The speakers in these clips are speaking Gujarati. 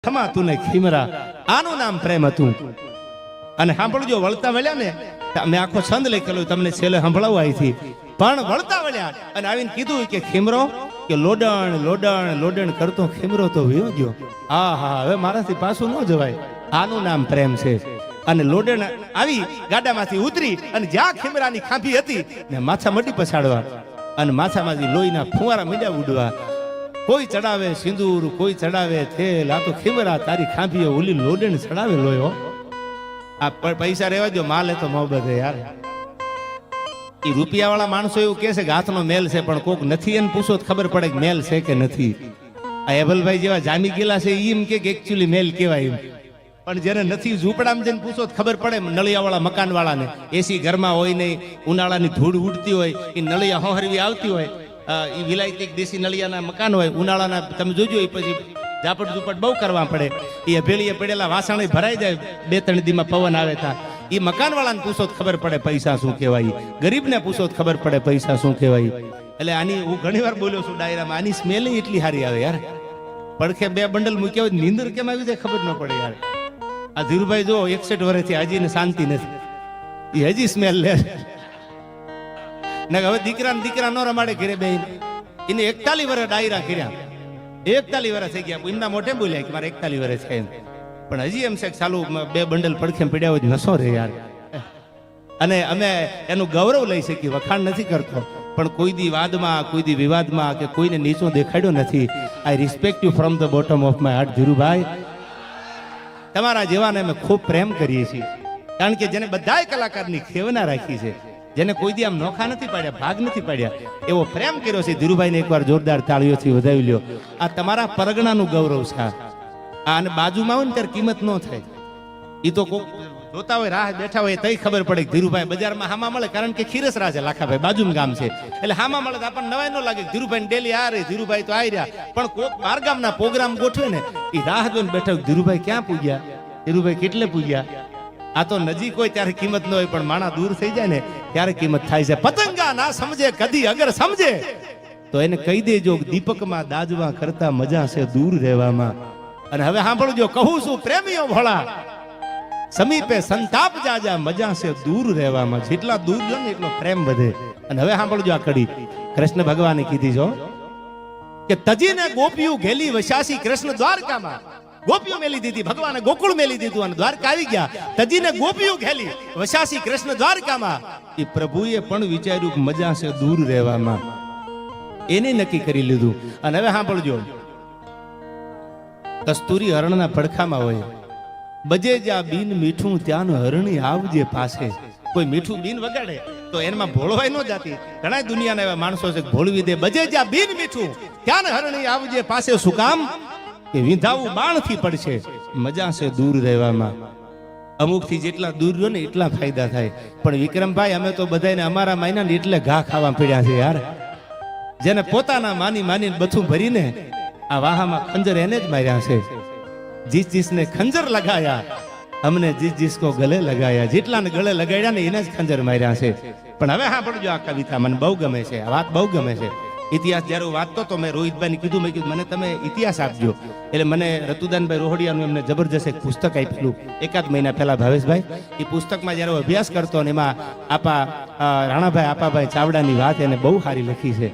થમાતું ને ખીમરા, આનું નામ પ્રેમ હતું. અને સાંભળજો, વળતા વળ્યા ને, મેં આખો છંદ લખેલો, તમને છેલ્લે સંભળાવું અહીંથી. પણ વળતા વળ્યા અને આવીને કીધું કે ખીમરો, કે લોડણ લોડણ લોડણ કરતો ખીમરો તો વયો ગયો. હા હા, હવે મારાથી પાછું ન જવાય. આનું નામ પ્રેમ છે. અને લોડણ આવી ગાડામાંથી ઉતરી અને જ્યાં ખીમરાની ખાંભી હતી ને માથા મટી પછાડવા, અને માથામાંથી લોહીના ફુવારા મીંડા ઉડવા. કોઈ ચડાવે સિંદૂર, કોઈ ચડાવે તેલ, આ તો ખીમરા તારી ખાંભીએ ઓલી લોડણ ચડાવે લોયો. આ પૈસા રહેવા દો, માલ એ તો મોહબ્બત હે યાર. એ રૂપિયા વાળા માણસો એવું કહે છે કે હાથનો મેલ છે, પણ કોક નથી એને પૂછો તો ખબર પડે કે મેલ છે કે નથી. આ એબલભાઈ જેવા જામી ગયેલા છે એમ કે એકચ્યુઅલી મેલ કહેવાય એમ, પણ જેને નથી ઝૂંપડામાં જઈને પૂછો તો ખબર પડે. નળિયા વાળા મકાન વાળાને એસી ઘરમાં હોય નહીં, ઉનાળાની ધૂળ ઉડતી હોય, એ નળિયા હોહરવી આવતી હોય, એ વિલાયતી દેશી નળિયાના મકાન હોય, ઉનાળાના તમે જોજો, એ પછી ઝાપટ ઝૂપટ બહુ કરવા પડે. એ અભેળીએ પડેલા વાસણ ભરાઈ જાય, 2-3 દીમાં પવન આવે તા. એ મકાન વાળાને પૂછો તો ખબર પડે પૈસા શું કહેવાય, ગરીબને પૂછો તો ખબર પડે પૈસા શું કહેવાય. એટલે આની હું ઘણી વાર બોલ્યો છું ડાયરામાં, આની સ્મેલ એટલી સારી આવે યાર. પડખે 2 બંડલ મૂક્યા હોય, નીંદર કેમ આવી જાય ખબર ન પડે યાર. આ ધીરુભાઈ જો 61 વર્ષથી હજી ને શાંતિ નથી, એ હજી સ્મેલ લે. હવે દીકરા નો રમાડે ઘરે બેન. એને 41 વર્ષ ડાયરા કર્યા, 41 વર્ષ થઈ ગયા. એમના મોઢે બોલ્યા કે મારે 41 વર્ષ છે, પણ હજી એમ છે કે ચાલુ 2 બંડલ પડખે પડ્યા હોય નસો રે યાર. અને અમે એનું ગૌરવ લઈ શકીએ, વખાણ નથી કરતો, પણ કોઈ દી વાદમાં, કોઈ દી વિવાદમાં કે કોઈને નીચો દેખાડ્યો નથી. આઈ respect you from the bottom of my heart Dhirubhai. તમારા જેવાને અમે ખૂબ પ્રેમ કરીએ છીએ, કારણ કે જેને બધાય કલાકારની ખેવના રાખી છે, જેને કોઈ દી આમ નોખા નથી પાડ્યા, ભાગ નથી પાડ્યા, એવો પ્રેમ કર્યો છે. ધીરુભાઈને એકવાર જોરદાર તાળીઓથી વધાવી લ્યો. આ તમારા પરગણાનું ગૌરવ છે. અને બાજુમાં હોય ને ત્યારે કિંમત ન થાય. એ તો કોક જોતા હોય, રાહ બેઠા હોય, તઈ ખબર પડે કે ધીરુભાઈ બજારમાં હામા મળે, કારણ કે ખીરસરા છે, લાખાભાઈ બાજુનું ગામ છે, એટલે હામા મળે તો આપણને નવાઈ ન લાગે. ધીરુભાઈ ડેલી આ રહી, ધીરુભાઈ તો આવી રહ્યા. પણ કોક બાર ગામના પ્રોગ્રામ ગોઠવે ને, એ રાહ જોઈને બેઠા, ધીરુભાઈ ક્યાં પૂગ્યા, ધીરુભાઈ કેટલે પૂગ્યા. આ તો નજીક હોય ત્યારે કિંમત ન હોય, પણ માણા દૂર થઈ જાય ને ત્યારે કિંમત થાય છે. પતંગા ના સમજે કદી, અગર સમજે તો એને કહી દેજો, દીપકમાં દાજવા કરતા મજા છે દૂર રહેવામાં. અને હવે સાંભળજો, કહું છું પ્રેમીઓ ભોળા, સમીપે સંતાપ જાજા, મજા છે દૂર રહેવામાં. જેટલા દૂર જો ને એટલો પ્રેમ વધે. અને હવે સાંભળજો, આ કડી કૃષ્ણ ભગવાને કીધી છો કે તજીને ગોપીયું ઘેલી વશાસી કૃષ્ણ દ્વારકામાં. ગોપીઓ મેલી દીધી, ભગવાને ગોકુળ મેલી દીધું અને દ્વારકા આવી ગયા. તજીને ગોપીઓ ઘેલી વશાસી કૃષ્ણ દ્વારકામાં. એ પ્રભુએ પણ વિચાર્યું કે મજા છે દૂર રહેવામાં, એને નક્કી કરી લીધું. અને હવે સાંભળજો, કસ્તુરી હરણના પડખામાં હોય, બજે જ્યાં બીન મીઠું ત્યાંનું હરણી આવજે પાસે. કોઈ મીઠું બીન વગાડે તો એમાં ભોળવાય ન જાતી. ઘણા દુનિયાના એવા માણસો છે ભોળવી દે. બજે જ્યાં બીન મીઠું ત્યાં હરણી આવજે પાસે. શું કામ? કે વિંધાવું બાણથી પડશે, મજા છે દૂર રહેવામાં. અમુક થી જેટલા દૂર રહ્યો ને એટલા ફાયદા થાય. પણ વિક્રમભાઈ, અમે તો બધાને અમારા માયના ને એટલે ઘા ખાવા પડ્યા છે યાર. જેને પોતાના માની માની બથું ભરીને આ વાહામાં ખંજર એને જ માર્યા છે. જીસ જીસને ખંજર લગાયા, અમને જીસ જીસ કો ગલે લગાયા. જેટલાને ગળે લગાડ્યા ને એને જ ખંજર માર્યા છે. પણ હવે સાંભળજો, આ કવિતા મને બહુ ગમે છે, આ વાત બહુ ગમે છે. ઇતિહાસ જયારે હું વાંચતો તો મેં રોહિતભાઈને કીધું, મેં કીધું મને તમે ઇતિહાસ આપજો. એટલે મને રતુદાનભાઈ રોહડિયાનું એમને જબરજસ્ત એક પુસ્તક આપેલું 1 મહિના પહેલા ભાવેશભાઈ. એ પુસ્તકમાં જયારે હું અભ્યાસ કરતો ને એમાં આપા રાણાભાઈ આપાભાઈ ચાવડાની વાત એને બહુ સારી લખી છે.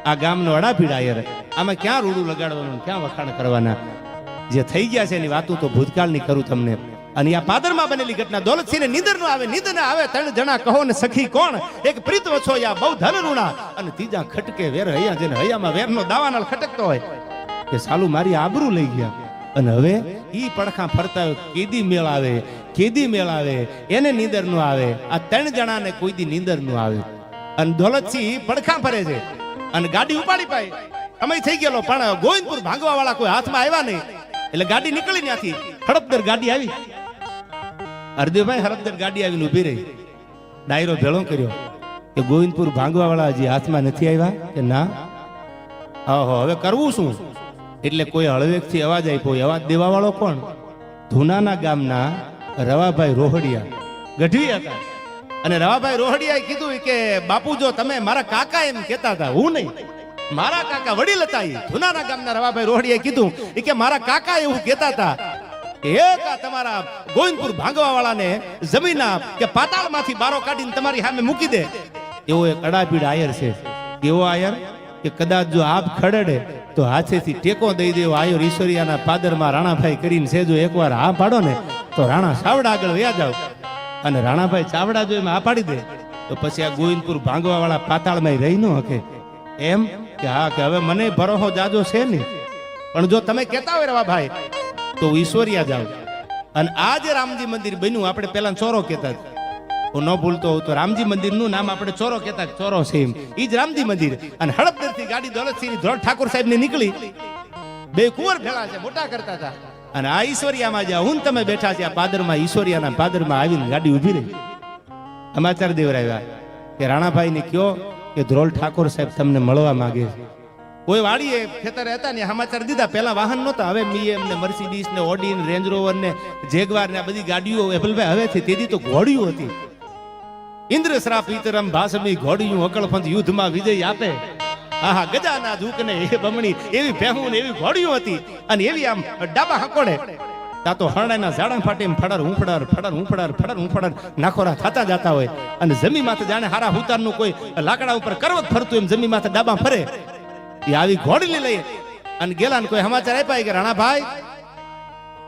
આ ગામનો અડાપીડાયર, આમાં ક્યાં રૂડું લગાડવાનું, ક્યાં વખાણ કરવાના. જે થઈ ગયા છે એની વાતો તો ભૂતકાળની કરું તમને. અને આ પાદરમાં બનેલી ઘટના, દોલતસિંહને નીંદર ન આવે, નીંદ ના આવે, 3 જણા કહો ને સખી કોણ, એક પ્રીત વછો યા બહુ ધન રૂણા, અને ત્રીજા ખટકે વેર હૈયા. જેને હૈયામાં વેરનો દાવાનળ ખટકતો હોય કે સાલું મારી આબરૂ લઈ ગયા. અને હવે ઈ પડખા ફરતા કેદી મેળ આવે, કેદી મેળ આવે, એને નીંદર ન આવે. આ 3 જણાને કોઈ દી નીંદર ન આવે. અને દોલતસિંહ પડખા ફરે છે અને ગાડી ઉપાડી પાય. સમય થઈ ગયેલો, પણ ગોવિંદપુર ભાંગવા વાળા કોઈ હાથમાં આવ્યા નહીં. એટલે ગાડી નીકળી ત્યાંથી, હડપદર ગાડી આવી. હરદેવભાઈ હરપદર ગાડી આવીને ઉભી રહી. ડાયરો ભેળો કર્યો કે ગોવિંદપુર ભાંગવા વાળા હજી હાથમાં નથી આવ્યા કે ના. ઓહો, હવે કરવું શું? એટલે કોઈ હળવેકથી અવાજ આપ્યો. અવાજ દેવા વાળો કોણ? ધુનાના ગામના રવાભાઈ રોહડિયા ગઢવી હતા. અને રવાભાઈ રોહડિયાએ કીધું કે બાપુ, જો તમે મારા કાકા એમ કહેતા હતા, હું નહીં, મારા કાકા વડીલ હતા ઈ ધુનાના ગામના રવાભાઈ રોહડીએ કીધું ઈ કે મારા કાકા એવું કહેતા હતા કે એક આ તમારા ગોવિંદપુર ભાંગવા વાળાને જમીનના કે પાતાળમાંથી બારો કાઢીને તમારી સામે મૂકી દે. એવો એક અડાપીડ આયર છે. એવો આયર કે કદાચ જો આપ ખડડે તો હાથેથી ટેકો દઈ દેવો આયર ઈશ્વરિયાના પાદરમાં રાણાભાઈ કરીને સેજો એકવાર હા પાડો ને તો રાણા સાવડા આગળ વયા જાવ અને રાણાભાઈ ચાવડા જો એમાં આ પાડી દે તો પછી આ ગોવિંદપુર ભાંગવા વાળા પાતાળમાં રહી ન હકે. એમ કે હા કે હવે મને ભરોસો જાજો છે ને, પણ જો તમે કહેતા હોય રવા ભાઈ તો ઈશ્વરિયા જાવ. અને આ જે રામજી મંદિર બન્યું આપણે પેલા ચોરો કહેતા હું ન ભૂલતો હોઉં તો રામજી મંદિરનું નામ આપણે ચોરો કહેતા ચોરો છે એમ. ઈ જ રામજી મંદિર. અને હડપદરથી ગાડી દોલતસિંહ ધોળ ઠાકોર સાહેબ ની નીકળી, બે કુંવર ભેળા છે મોટા કરતા હતા. અને આ ઈશ્વરિયામાં જ્યાં હું તમે બેઠા છે આ પાદરમાં ઈશ્વરિયાના પાદરમાં આવીને ગાડી ઉભી રહી. સમાચાર દેવરાવ્યા કે રાણાભાઈ ને કયો કે ધ્રોલ ઠાકોર સાહેબ તમને મળવા માંગે છે. કોઈ વાડીએ ખેતરે હતા ને સમાચાર દીધા. પેલા વાહન નહોતા, હવે મીએમ ને મર્સિડીઝ ને ઓડી ને રેન્જ રોવર ને જેગવાર ને આ બધી ગાડીઓ એપલભાઈ હવે થી. તેથી તો ઘોડીઓ હતી. ઇન્દ્ર શ્રાપ ઈતરમ ભાસમી ઘોડીયું અકળપંથ યુદ્ધમાં વિજય આપે. આહા ગજાના ધૂકને એ બમણી એવી ભેહું ને એવી ઘોડીઓ હતી. અને એવી આમ ડાબા હકોડે તા તો હરણાના ઝાડા ફાટે ફડર હુંફડર ફડર હુંફડર ફડર હુંફડર નાખોરા થતા જતા હોય. અને જમી માથે જાણે હારા હુતારનું કોઈ લાકડા ઉપર કરવત ફરતું એમ જમી માથે ડાબા ફરે. એ આવી ઘોડી લઈ અને ગેલા કોઈ સમાચાર આપ્યા કે રાણાભાઈ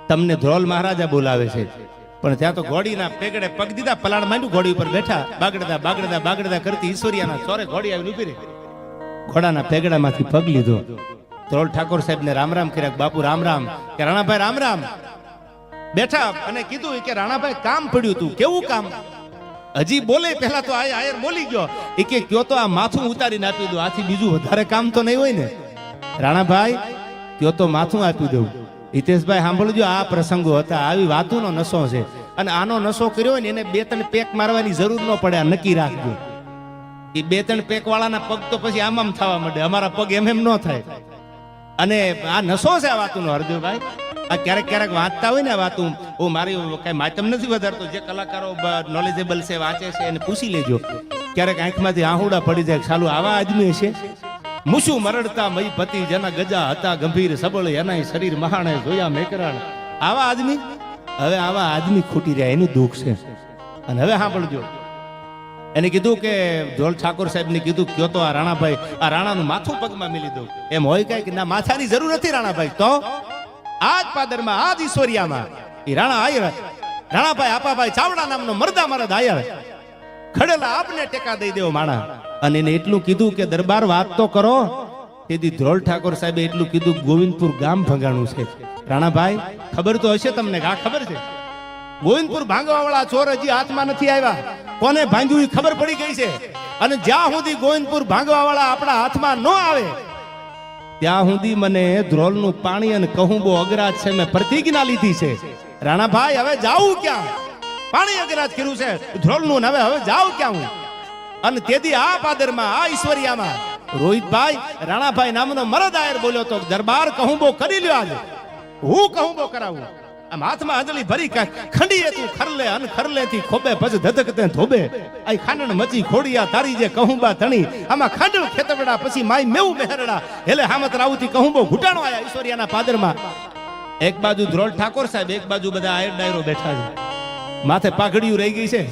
તમને ધ્રોલ મહારાજા બોલાવે છે. પણ ત્યાં તો ઘોડીના પેગડે પગ દીધા, પલાણ માંડ્યું, ઘોડી ઉપર બેઠા, બાગડતા બાગડતા બાગડતા કરતી ઈશ્વરિયાના ચોરે ઘોડી આવીને ઉભી રહી. ઘોડાના પેગડામાંથી પગ લીધો. ધ્રોલ ઠાકોર સાહેબ ને રામ રામ કર્યા. બાપુ રામ રામ. કે રાણાભાઈ રામ રામ. બેઠા અને કીધું કે રાણાભાઈ કામ પડ્યું તું. કેવું કામ? હજી બોલે પહેલા તો આયર બોલી ગયો એ કે કયો તો આ માથું ઉતારીને આપી દો, આથી બીજું વધારે કામ તો નહીં હોય ને. રાણાભાઈ કયો તો માથું આપી દઉં. હિતેશભાઈ સાંભળજો, આ પ્રસંગો હતા, આવી વાતોનો નશો છે. અને આનો નશો કર્યો હોય ને એને 2-3 પેક મારવાની જરૂર ન પડે. આ નક્કી રાખજો. એ 2-3 પેક વાળાના પગ તો પછી આમ થવા માંડે, અમારા પગ એમ ન થાય. અને આ નશો છે આ વાતોનો હરદેવભાઈ. આ ક્યારેક ક્યારેક વાંચતા હોય ને આ વાતું, હું મારી કઈ માતમ નથી વધારતો, જે કલાકારો નોલેજેબલ છે વાંચે છે એને પૂછી લેજો. ક્યારેક આંખમાંથી આહુડા પડી જાય, ચાલુ આવા આદમી છે. મુશું મરડતા મય પતિ જેના ગજા હતા ગંભીર સબળ એના શરીર મહાણે જોયા મેકરાણ. આવા આદમી, હવે આવા આદમી ખૂટી રહ્યા એનું દુઃખ છે. અને હવે સાંભળજો, એને કીધું કે ધ્રોલ ઠાકોર સાહેબ ને કીધું કયો તો આ રાણાભાઈ આ રાણાનું માથું પગમાં મિલી દઉં. એમ હોય કઈ કે ના, માથાની જરૂર નથી રાણાભાઈ. તો આજ પાદરમાં આજ ઈશ્વરિયામાં એ રાણા આયર રાણાભાઈ આપાભાઈ ચાવડા નામનો મરદા મરદ આયર ખડેલા આપને ટેકા દઈ દેવો માણા. અને એને એટલું કીધું કે દરબાર વાત તો કરો. તેથી ધ્રોલ ઠાકોર સાહેબે એટલું કીધું ગોવિંદપુર ગામ ભંગાણું છે. રાણાભાઈ ખબર તો હશે તમને, આ ખબર છે ગોવિંદપુર ભાંગવા વાળા ચોર હજી હાથમાં નથી આવ્યા. કોને ભાંગ્યું એ ખબર પડી ગઈ છે. અને જ્યાં સુધી ગોવિંદપુર ભાંગવા વાળા આપણા હાથમાં ન આવે ત્યાં સુધી મને ધ્રોલનું પાણી અને કહું બહુ અગરાજ છે. મેં પ્રતિજ્ઞા લીધી છે. રાણાભાઈ હવે જાવું ક્યાં? પાણી અગરાજ કર્યું છે ધ્રોલનું, હવે હવે જાવ ક્યાં હું? અને તેથી આ પાદરમાં આ ઈશ્વરિયામાં રોહિતભાઈ રાણાભાઈ નામનો મરદ આયર બોલ્યો તો દરબાર કહું બહુ કરી લ્યો. આજે હું કહું બહુ કરાવું. આમ હાથમાં આંજળી ભરી ખંડીએ તું ખરલે અન ખરલે થી ખોબે પછી ધધકતે ધોબે. આ ખાંડણ મચી ખોડિયા તારી જે કહુંબા ધણી આમાં ખાંડળ ખેતવડા પછી માય મેવું મહેરડા એટલે હામત રાવતી કહું બહુ ઘૂંટાણો આયા ઈશ્વરિયાના પાદરમાં. એક બાજુ ધ્રોલ ઠાકોર સાહેબ, એક બાજુ બધા આયર ડાયરો બેઠા છે. માથે પાઘડીયું રહી ગઈ છે,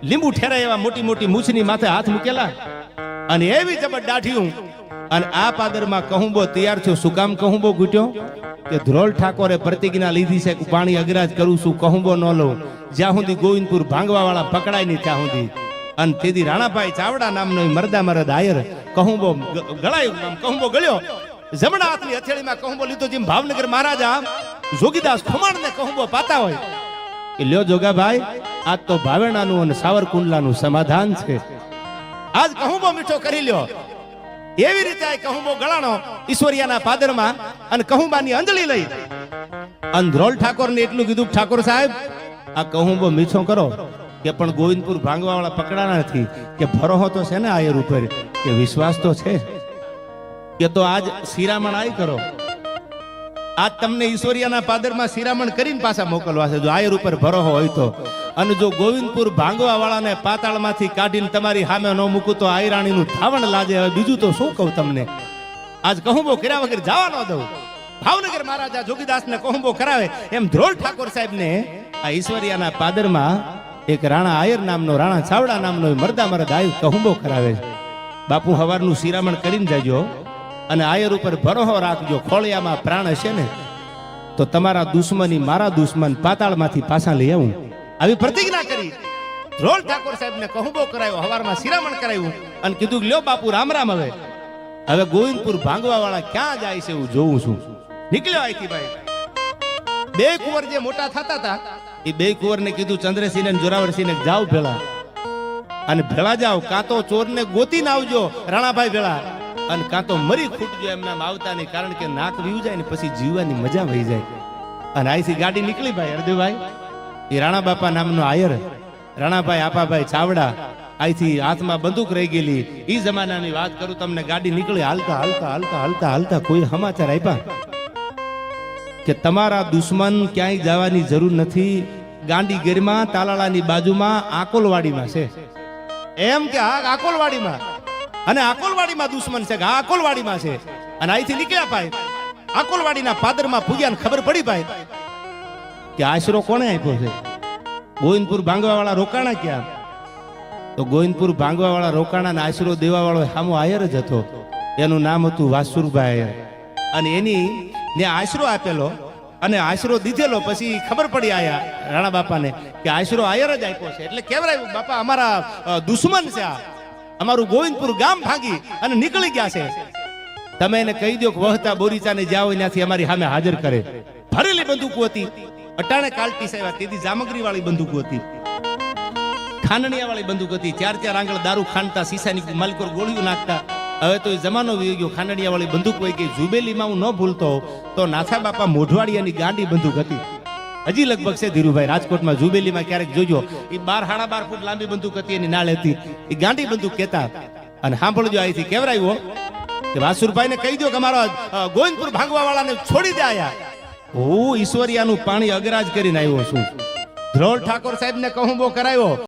લીંબુ ઠેરાય એવા મોટી મોટી મૂછની માથે હાથ મૂકેલા અને એવી જબર દાઢીયું. અને આ પાદરમાં કહુંબો તૈયાર થયો. શું કામ કહુંબો ઘૂટ્યો? કે ધ્રોલ ઠાકોરે પ્રતિજ્ઞા લીધી છે કે પાણી અગરાજ કરું છું, કહુંબો ન લઉં જ્યાં સુધી ગોવિંદપુર ભાંગવા વાળા પકડાય નહીં ત્યાં સુધી. અને તેથી રાણાભાઈ ચાવડા નામનો મરદા મરદ આયર કહુંબો ગળાયો, કહુંબો ગળ્યો. જમણા હાથની હથેળીમાં કહુંબો લીધો. જેમ ભાવનગર મહારાજા જોગીદાસ ખુમાણને કહુંબો પાતા હોય કે લ્યો જોગાભાઈ આજ તો ભાવેણાનું અને સાવરકુંડલાનું સમાધાન છે, આજ કહુંબો મીઠો કરી લ્યો. એવી રીતે આ કહુંબો ગળાણો ઈશ્વરિયાના પાદરમાં અને કહુંબાની અંજળી લઈ અને ધ્રોલ ઠાકોરને એટલું કીધું ઠાકોર સાહેબ આ કહુંબો મીઠો કરો. કે પણ ગોવિંદપુર ભાંગવા વાળા પકડાના નથી. કે ભરોહો તો છે ને આયર ઉપર, કે વિશ્વાસ તો છે. કે તો આજ શિરામણ આય કરો. આજ તમને ઈશ્વરિયાના પાદરમાં શિરામણ કરીને પાછા મોકલવા છે જો આયર ઉપર ભરોહો હોય તો. અને જો ગોવિંદપુર ભાંગવા વાળાને પાતાળમાંથી કાઢીને તમારી સામે ન મૂકું તો આયરાણીનું ધાવણ લાજે. હવે બીજું તો શું કહું તમને. આજ કહુંબો કર્યા વગર જવા ન દઉં. ભાવનગર મહારાજા જોગીદાસને કહુંબો કરાવે એમ ધ્રોલ ઠાકોર સાહેબને આ ઈશ્વરિયાના પાદરમાં એક રાણા આયર નામનો, રાણા ચાવડા નામનો મરદા મરદ આવ્યો કહુંબો કરાવે છે. બાપુ હવારનું શિરામણ કરીને જાજો અને આયર ઉપર ભરોસો રાખજો. ખોળિયામાં પ્રાણ હશે ને તો તમારા દુશ્મની મારા દુશ્મન પાતાળમાંથી પાછા લઈ આવું, આવી પ્રતિજ્ઞા કરી. ધ્રોલ ઠાકોર સાહેબને કહુંબો કરાયો, હવારમાં શિરામણ કરાયું અને કીધું લ્યો બાપુ રામ રામ. હવે ગોવિંદપુર ભાંગવા વાળા ક્યાં જાય છે એવું જોઉં છું. નીકળ્યો અહીંથી ભાઈ. બે કુંવર જે મોટા થતા હતા એ બે કુંવરને કીધું ચંદ્રસિંહ ને જોરાવરસિંહ ને જાઓ ભેળા, અને ભેળા જાઓ, કાં તો ચોરને ગોતીને આવજો રાણાભાઈ ભેળા, અને કાં તો મરી ખૂટજો એમના આવતા નહીં, કારણ કે નાક વીવું જાય ને પછી જીવવાની મજા વહી જાય. અને અહીંથી ગાડી નીકળી ભાઈ હરદેવભાઈ. એ રાણા બાપા નામનો આયર રાણાભાઈ આપાભાઈ ચાવડા, અહીંથી હાથમાં બંદૂક રહી ગયેલી એ જમાનાની વાત કરું તમને. ગાડી નીકળી હાલતા હાલતા હાલતા હાલતા હાલતા કોઈ સમાચાર આપ્યા કે તમારા દુશ્મન ક્યાંય જવાની જરૂર નથી, ગાંધીગીરમાં તાલાળાની બાજુમાં આકોલવાડીમાં છે. એમ કે હા આકોલવાડીમાં, અને આકોલવાડીમાં દુશ્મન છે, હા આકોલવાડીમાં છે. અને અહીંથી નીકળ્યા ભાઈ. આકોલવાડીના પાદરમાં પૂગ્યા ને ખબર પડી ભાઈ કે આશરો કોણે આપ્યો છે. ગોવિંદપુર ભાંગવા વાળા રોકાણા ક્યાં? તો ગોવિંદપુર ભાંગવા વાળા રોકાણા ને આશરો દેવા વાળો સામો આયર જ હતો. એનું નામ હતું વાસુરભાઈ આયર. અને એની ને આશરો આપેલો અને આશરો દીધેલો. પછી ખબર પડી આયા રાણા બાપાને કે આશરો આયર જ આપ્યો છે. એટલે કેવરાયું બાપા અમારા દુશ્મન છે, આ અમારું ગોવિંદપુર ગામ ભાગી અને નીકળી ગયા છે. તમે એને કહી દો કે વહતા બોરીચાને જ્યાં હોય ત્યાંથી અમારી સામે હાજર કરે. ભરેલી બંદૂકો હતી, અટાણે કાલટી સેવા, તેથી જામગરી વાળી બંદૂકો હતી, ખાંડણીયા વાળી બંદૂક હતી, 4-4 આંગળ દારૂ ખાંડતા, સીસાની માલિકોર ગોળીઓ નાખતા. હવે તો એ જમાનો વી ગયો, ખાંડણીયા વાળી બંદૂક હોય કે જુબેલીમાં હું ન ભૂલતો તો નાથા બાપા મોઢવાડિયાની ગાંડી બંદૂક હતી. હજી લગભગ છે ધીરુભાઈ, રાજકોટમાં જુબેલીમાં ક્યારેક જોજો, એ 12-12 ફૂટ લાંબી બંદૂક હતી, એની નાળ હતી, એ ગાંડી બંદૂક કહેતા. અને સાંભળજો અહીંથી કેવરાયું કે વાસુરભાઈને કહી દો કે અમારા ગોવિંદપુર ભાંગવા વાળાને છોડી દે આયા. હું ઈશ્વરિયાનું પાણી અગરાજ કરીને આવ્યો છું. ધ્રોલ ઠાકોર સાહેબને કહુંબો કરાયો.